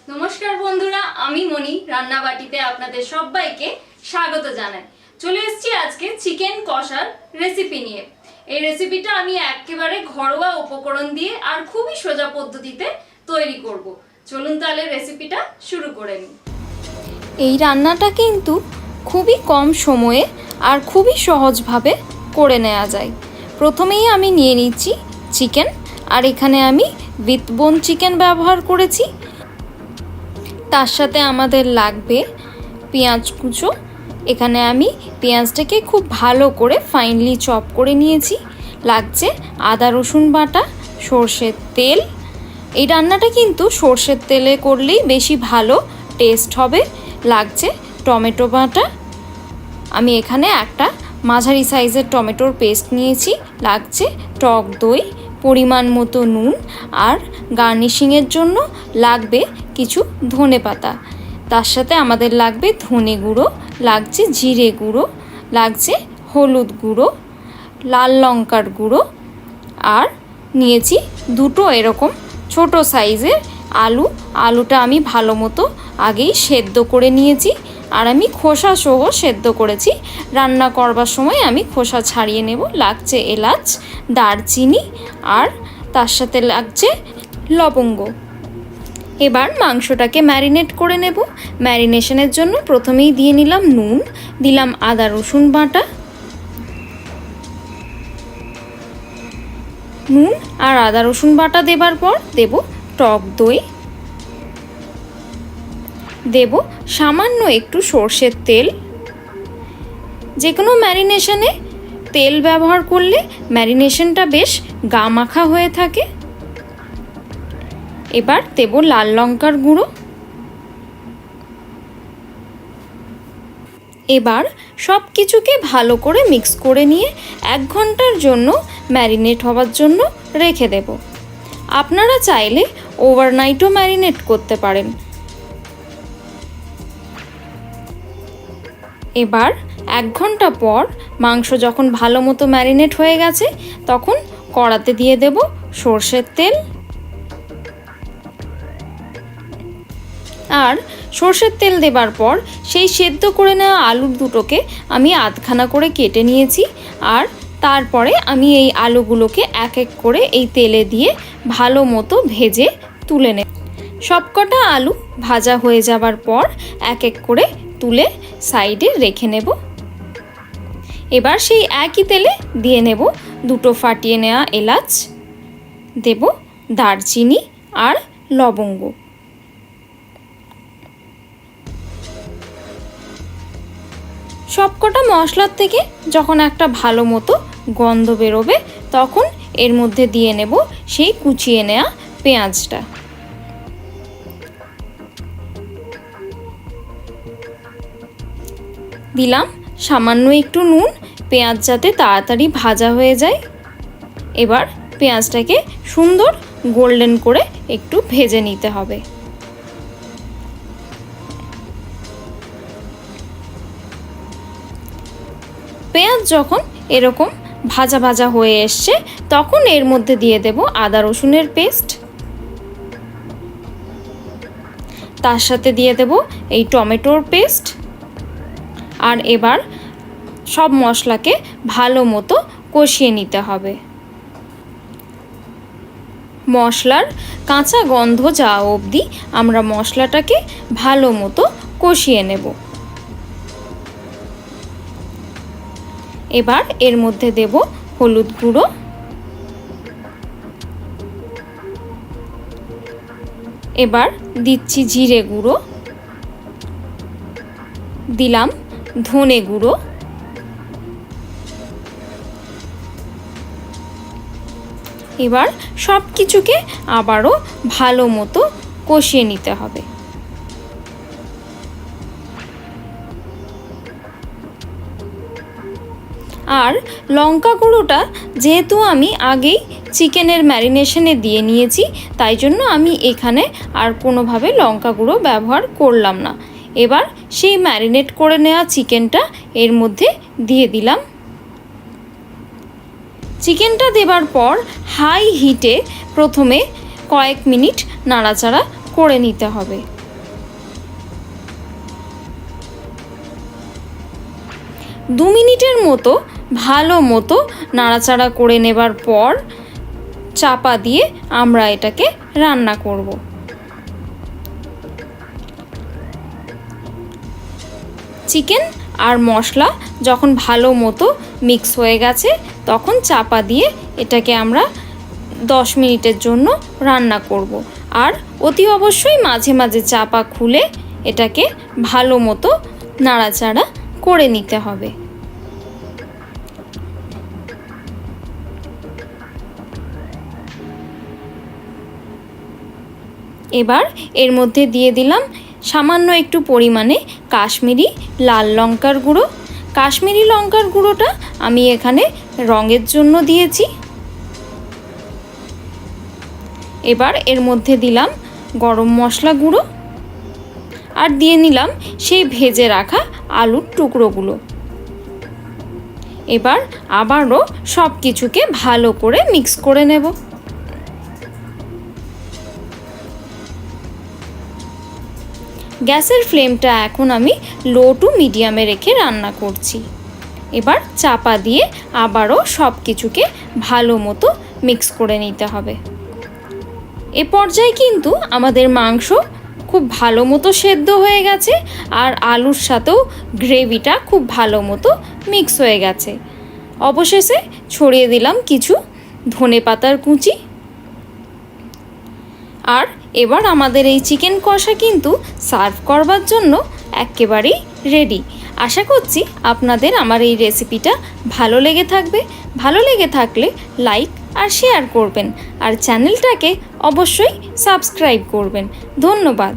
নমস্কার বন্ধুরা, আমি মনি রান্নাবাটিতে আপনাদের সবাইকে স্বাগত জানাই। চলে এসেছি আজকে চিকেন কষার রেসিপি নিয়ে। এই রেসিপিটা আমি একেবারে ঘরোয়া উপকরণ দিয়ে আর খুবই সোজা পদ্ধতিতে তৈরি করব। চলুন তাহলে রেসিপিটা শুরু করে নিই। এই রান্নাটা কিন্তু খুবই কম সময়ে আর খুবই সহজভাবে করে নেওয়া যায়। প্রথমেই আমি নিয়ে নিচ্ছি চিকেন, আর এখানে আমি উইথ বোন চিকেন ব্যবহার করেছি। তার সাথে আমাদের লাগবে পেঁয়াজ কুচো। এখানে আমি পেঁয়াজটাকে খুব ভালো করে ফাইনলি চপ করে নিয়েছি। লাগছে আদা রসুন বাটা, সর্ষের তেল। এই রান্নাটা কিন্তু সর্ষের তেলে করলেই বেশি ভালো টেস্ট হবে। লাগছে টমেটো বাটা। আমি এখানে একটা মাঝারি সাইজের টমেটোর পেস্ট নিয়েছি। লাগছে টক দই, পরিমাণ মতো নুন, আর গার্নিশিংয়ের জন্য লাগবে কিছু ধনেপাতা। তার সাথে আমাদের লাগবে ধনে গুঁড়ো, লাগছে জিরে গুঁড়ো, লাগছে হলুদ গুঁড়ো, লাল লঙ্কার গুঁড়ো, আর নিয়েছি দুটো এরকম ছোট সাইজের আলুটা আমি ভালো মতো আগেই সেদ্ধ করে নিয়েছি, আর আমি খোসা সহ সেদ্ধ করেছি। রান্না করবার সময় আমি খোসা ছাড়িয়ে নেব। লাগছে এলাচ, দারচিনি, আর তার সাথে লাগছে লবঙ্গ। এবার মাংসটাকে ম্যারিনেট করে নেব। ম্যারিনেশনের জন্য প্রথমেই দিয়ে নিলাম নুন, দিলাম আদা রসুন বাটা, নুন আর আদা রসুন বাটা দেবার পর দেব টক দই, দেব সামান্য একটু সর্ষের তেল। যে কোনো ম্যারিনেশনে তেল ব্যবহার করলে ম্যারিনেশনটা বেশ গামাখা হয়ে থাকে। এবার দেব লাল লঙ্কার গুঁড়ো। এবার সব কিছুকে ভালো করে মিক্স করে নিয়ে 1 ঘন্টার জন্য ম্যারিনেট হওয়ার জন্য রেখে দেব। আপনারা চাইলে ওভারনাইটও ম্যারিনেট করতে পারেন। এবার 1 ঘন্টা পর মাংস যখন ভালো মতো ম্যারিনেট হয়ে গেছে, তখন কড়াতে দিয়ে দেব সর্ষের তেল। আর সর্ষের তেল দেবার পর সেই সেদ্ধ করে নেওয়া আলুর দুটোকে আমি আধখানা করে কেটে নিয়েছি, আর তারপরে আমি এই আলুগুলোকে এক এক করে এই তেলে দিয়ে ভালো মতো ভেজে তুলে নেব। সবকটা আলু ভাজা হয়ে যাবার পর এক এক করে তুলে সাইডে রেখে নেব। এবার সেই একই তেলে দিয়ে নেব দুটো ফাটিয়ে নেওয়া এলাচ, দেব দারচিনি আর লবঙ্গ। সবকটা মশলার থেকে যখন একটা ভালো মতো গন্ধ বেরোবে, তখন এর মধ্যে দিয়ে নেব সেই কুচিয়ে নেওয়া পেঁয়াজটা। দিলাম সামান্য একটু নুন, পেঁয়াজ যাতে তাড়াতাড়ি ভাজা হয়ে যায়। এবার পেঁয়াজটাকে সুন্দর গোল্ডেন করে একটু ভেজে নিতে হবে। পেঁয়াজ যখন এরকম ভাজা ভাজা হয়ে এসছে, তখন এর মধ্যে দিয়ে দেব আদা রসুনের পেস্ট। তার সাথে দিয়ে দেব এই টমেটোর পেস্ট। আর এবার সব মশলাকে ভালো মতো কষিয়ে নিতে হবে। মশলার কাঁচা গন্ধ যাওয়া অবধি আমরা মশলাটাকে ভালো মতো কষিয়ে নেব। এবার এর মধ্যে দেব হলুদ গুঁড়ো, এবার দিচ্ছি জিরে গুঁড়ো, দিলাম ধনে গুঁড়ো, এবার সব কিছুকে আবারও ভালো মতো কষিয়ে নিতে হবে। আর লঙ্কা গুঁড়োটা যেহেতু আমি আগেই চিকেনের ম্যারিনেশনে দিয়ে নিয়েছি, তাই জন্য আমি এখানে আর কোনোভাবে লঙ্কা গুঁড়ো ব্যবহার করলাম না। এবার সেই ম্যারিনেট করে নেওয়া চিকেনটা এর মধ্যে দিয়ে দিলাম। চিকেনটা দেবার পর হাই হিটে প্রথমে কয়েক মিনিট নাড়াচাড়া করে নিতে হবে। 2 মিনিটের মতো ভালো মতো নাড়াচাড়া করে নেবার পর চাপা দিয়ে আমরা এটাকে রান্না করব। চিকেন আর মশলা যখন ভালো মতো মিক্স হয়ে গেছে তখন চাপা দিয়ে এটাকে আমরা 10 মিনিটের জন্য রান্না করব। আর অতি অবশ্যই মাঝে মাঝে চাপা খুলে এটাকে ভালো মতো নাড়াচাড়া করে নিতে হবে। এবার এর মধ্যে দিয়ে দিলাম সামান্য একটু পরিমাণে কাশ্মীরি লাল লঙ্কার গুঁড়ো। কাশ্মীরি লঙ্কার গুঁড়োটা আমি এখানে রঙের জন্য দিয়েছি। এবার এর মধ্যে দিলাম গরম মশলা গুঁড়ো আর দিয়ে নিলাম সেই ভেজে রাখা আলুর টুকরোগুলো। এবার আবারও সব কিছুকে ভালো করে মিক্স করে নেব। গ্যাসের ফ্লেমটা এখন আমি লো টু মিডিয়ামে রেখে রান্না করছি। এবার চাপা দিয়ে আবারও সব কিছুকে ভালো মতো মিক্স করে নিতে হবে। এ পর্যায়ে কিন্তু আমাদের মাংস খুব ভালো মতো সেদ্ধ হয়ে গেছে আর আলুর সাথেও গ্রেভিটা খুব ভালো মতো মিক্স হয়ে গেছে। অবশেষে ছড়িয়ে দিলাম কিছু ধনেপাতার কুচি। আর এবার আমাদের এই চিকেন কষা কিন্তু সার্ভ করবার জন্য একেবারেই রেডি। আশা করছি আপনাদের আমার এই রেসিপিটা ভালো লেগে থাকবে। ভালো লেগে থাকলে লাইক আর শেয়ার করবেন আর চ্যানেলটাকে অবশ্যই সাবস্ক্রাইব করবেন। ধন্যবাদ।